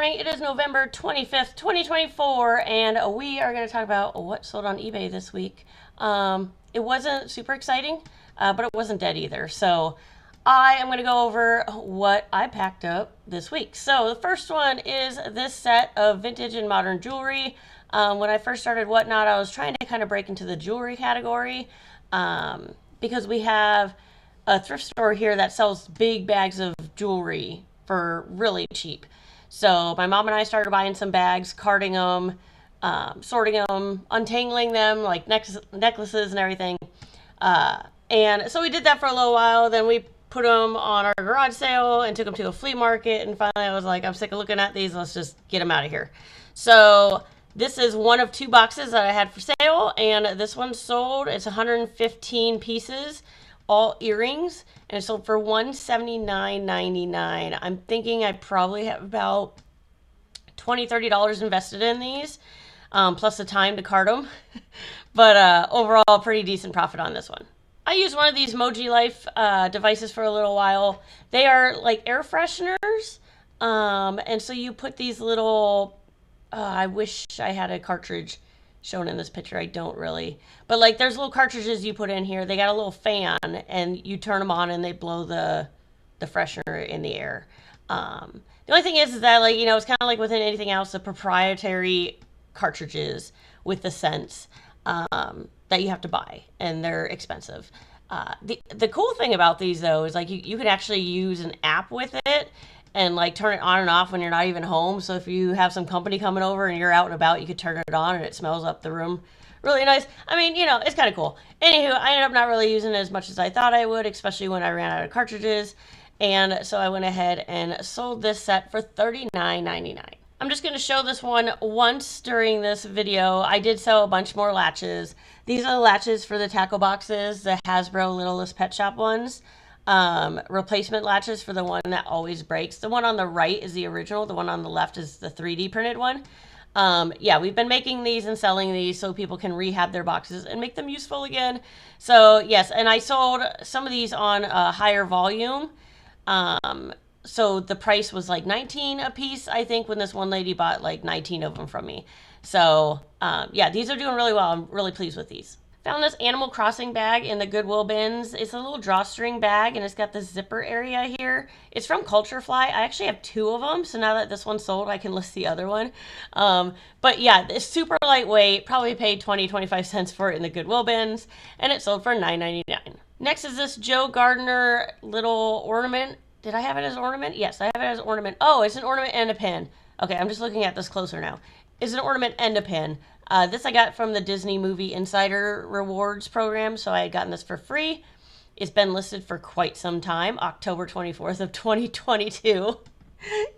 morning. It is November 25th, 2024, and we are going to talk about what sold on eBay this week. It wasn't super exciting, but it wasn't dead either. So I am going to go over what I packed up this week. So the first one is this set of vintage and modern jewelry. When I first started Whatnot, I was trying to kind of break into the jewelry category because we have a thrift store here that sells big bags of jewelry for really cheap. So my mom and I started buying some bags, carting them, sorting them, untangling them like necklaces and everything. And so we did that for a little while. Then we put them on our garage sale and took them to a flea market. And finally I was like, I'm sick of looking at these. Let's just get them out of here. So this is one of two boxes that I had for sale. And this one sold. It's 115 pieces. All earrings, and it sold for $179.99. I'm thinking I probably have about $20-$30 invested in these, plus the time to cart them. But overall, pretty decent profit on this one. I used one of these Moji Life devices for a little while. They are like air fresheners, and so you put these little, I wish I had a cartridge shown in this picture. I don't really, but like there's little cartridges you put in here. They got a little fan and you turn them on and they blow the freshener in the air. The only thing is that, like, it's kind of like with anything else, the proprietary cartridges with the scents that you have to buy, and they're expensive. The cool thing about these though is like you can actually use an app with it and like turn it on and off when you're not even home. So if you have some company coming over and you're out and about, you could turn it on and it smells up the room really nice. I mean, it's kind of cool. Anywho, I ended up not really using it as much as I thought I would, especially when I ran out of cartridges. And so I went ahead and sold this set for $39.99. I'm just going to show this one once during this video. I did sell a bunch more latches. These are the latches for the tackle boxes, the Hasbro Littlest Pet Shop ones. Replacement latches for the one that always breaks. The one on the right is the original. The one on the left is the 3D printed one. Yeah, we've been making these and selling these so people can rehab their boxes and make them useful again. So yes, and I sold some of these on a higher volume. So the price was like $19 a piece, I think, when this one lady bought like 19 of them from me. So yeah, these are doing really well. I'm really pleased with these. Found this Animal Crossing bag in the Goodwill bins. It's a little drawstring bag and it's got this zipper area here. It's from Culture Fly. I actually have two of them, so now that this one's sold, I can list the other one. But yeah, it's super lightweight. Probably paid 20-25 cents for it in the Goodwill bins, and it sold for $9.99. Next is this Joe Gardner little ornament. Did I have it as an ornament? Yes, I have it as an ornament. Oh, it's an ornament and a pin. Okay, I'm just looking at this closer now. It's an ornament and a pin. This I got from the Disney Movie Insider Rewards program, so I had gotten this for free. It's been listed for quite some time, October 24th of 2022.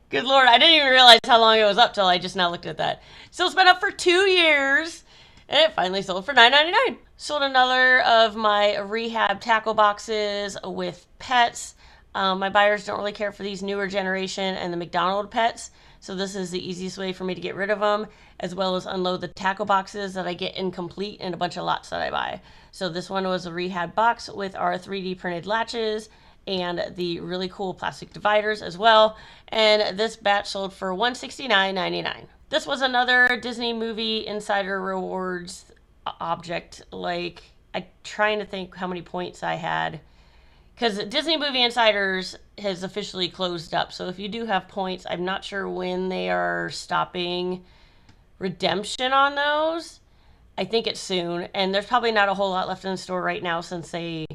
Good Lord, I didn't even realize how long it was up till I just now looked at that. So it's been up for 2 years, and it finally sold for $9.99. Sold another of my rehab tackle boxes with pets. My buyers don't really care for these newer generation and the McDonald pets, so this is the easiest way for me to get rid of them, as well as unload the tackle boxes that I get incomplete and a bunch of lots that I buy. So this one was a rehab box with our 3D printed latches and the really cool plastic dividers as well. And this batch sold for $169.99. This was another Disney Movie Insider Rewards object. Like, I'm trying to think how many points I had, because Disney Movie Insiders has officially closed up. So if you do have points, I'm not sure when they are stopping redemption on those. I think it's soon. And there's probably not a whole lot left in the store right now since they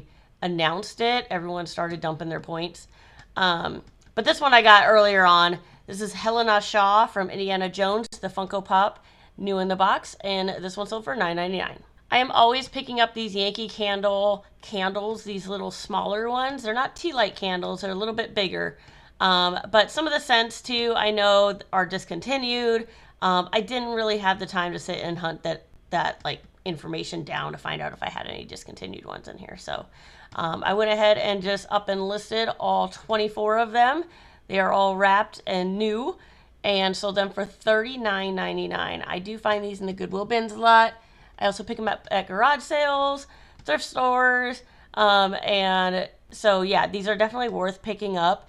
announced it. Everyone started dumping their points. But this one I got earlier on. This is Helena Shaw from Indiana Jones, the Funko Pop, new in the box. And this one sold for $9.99. I am always picking up these Yankee Candle candles, these little smaller ones. They're not tea light candles, they're a little bit bigger. But some of the scents too, I know, are discontinued. I didn't really have the time to sit and hunt that like information down to find out if I had any discontinued ones in here. So I went ahead and just up and listed all 24 of them. They are all wrapped and new, and sold them for $39.99. I do find these in the Goodwill bins a lot. I also pick them up at garage sales, thrift stores, and so yeah, these are definitely worth picking up.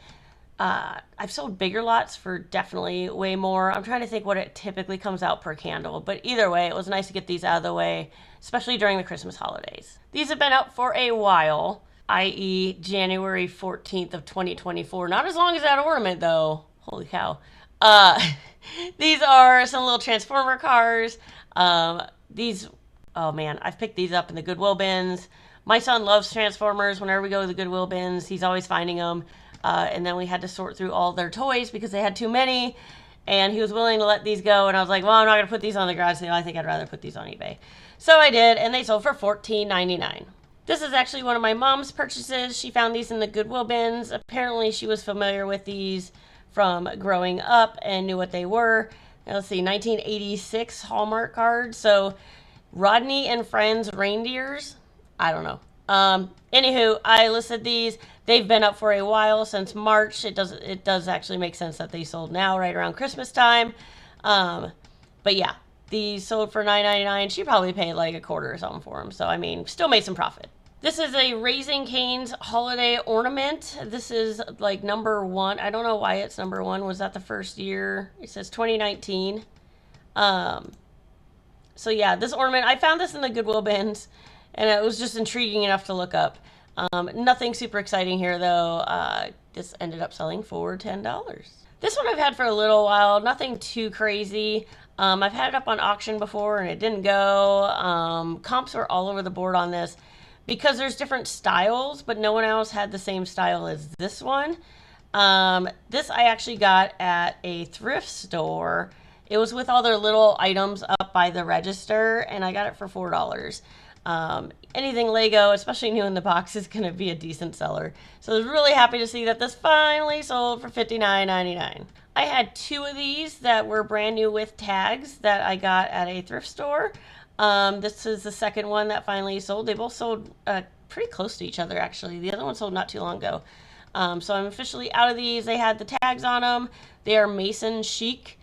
I've sold bigger lots for definitely way more. I'm trying to think what it typically comes out per candle, but either way, it was nice to get these out of the way, especially during the Christmas holidays. These have been up for a while, i.e. January 14th of 2024. Not as long as that ornament though. Holy cow. These are some little Transformer cars. These, oh man, I've picked these up in the Goodwill bins. My son loves Transformers. Whenever we go to the Goodwill bins, he's always finding them. And then we had to sort through all their toys because they had too many. And he was willing to let these go. And I was like, well, I'm not going to put these on the garage sale. I think I'd rather put these on eBay. So I did, and they sold for $14.99. This is actually one of my mom's purchases. She found these in the Goodwill bins. Apparently, she was familiar with these from growing up and knew what they were. Now, let's see, 1986 Hallmark cards. So Rodney and Friends reindeers. I don't know. Anywho, I listed these. They've been up for a while, since March. It does actually make sense that they sold now, right around Christmas time. But yeah, these sold for $9.99. She probably paid like a quarter or something for them. So I mean, still made some profit. This is a Raising Cane's holiday ornament. This is like number 1. I don't know why it's number 1. Was that the first year? It says 2019. So yeah, this ornament, I found this in the Goodwill bins, and it was just intriguing enough to look up. Nothing super exciting here though. This ended up selling for $10. This one I've had for a little while, nothing too crazy. I've had it up on auction before and it didn't go. Comps were all over the board on this because there's different styles, but no one else had the same style as this one. This I actually got at a thrift store. It was with all their little items up by the register, and I got it for $4. Anything Lego, especially new in the box, is going to be a decent seller. So I was really happy to see that this finally sold for $59.99. I had 2 of these that were brand new with tags that I got at a thrift store. This is the second one that finally sold. They both sold pretty close to each other, actually. The other one sold not too long ago. So I'm officially out of these. They had the tags on them. They are Mason Chic.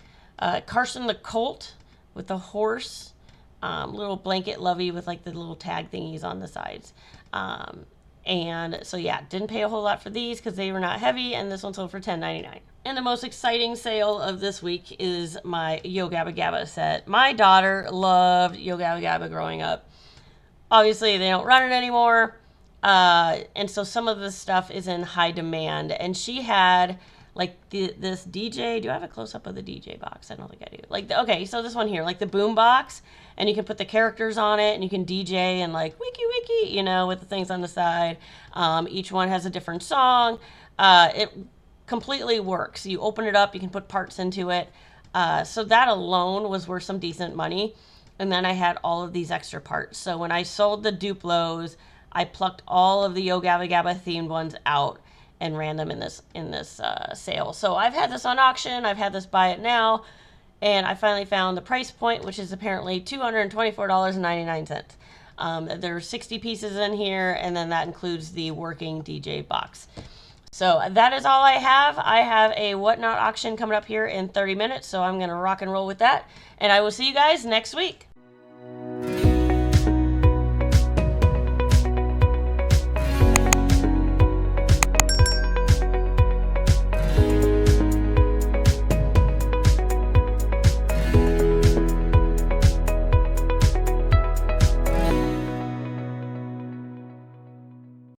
Carson the Colt with the horse. Little blanket lovey with like the little tag thingies on the sides. And so yeah, didn't pay a whole lot for these because they were not heavy, and this one sold for $10.99. And the most exciting sale of this week is my Yo Gabba Gabba set. My daughter loved Yo Gabba Gabba growing up. Obviously, they don't run it anymore. And so some of this stuff is in high demand. And she had like this DJ. Do I have a close-up of the DJ box? I don't think I do. Like, okay, so this one here, like the boom box. And you can put the characters on it, and you can DJ and like wiki wiki, you know, with the things on the side. Each one has a different song. It completely works. You open it up, you can put parts into it. So that alone was worth some decent money. And then I had all of these extra parts. So when I sold the Duplos, I plucked all of the Yo Gabba Gabba themed ones out and ran them in this sale. So I've had this on auction. I've had this buy it now. And I finally found the price point, which is apparently $224.99. There's 60 pieces in here, and then that includes the working DJ box. So that is all I have. I have a Whatnot auction coming up here in 30 minutes, so I'm going to rock and roll with that. And I will see you guys next week.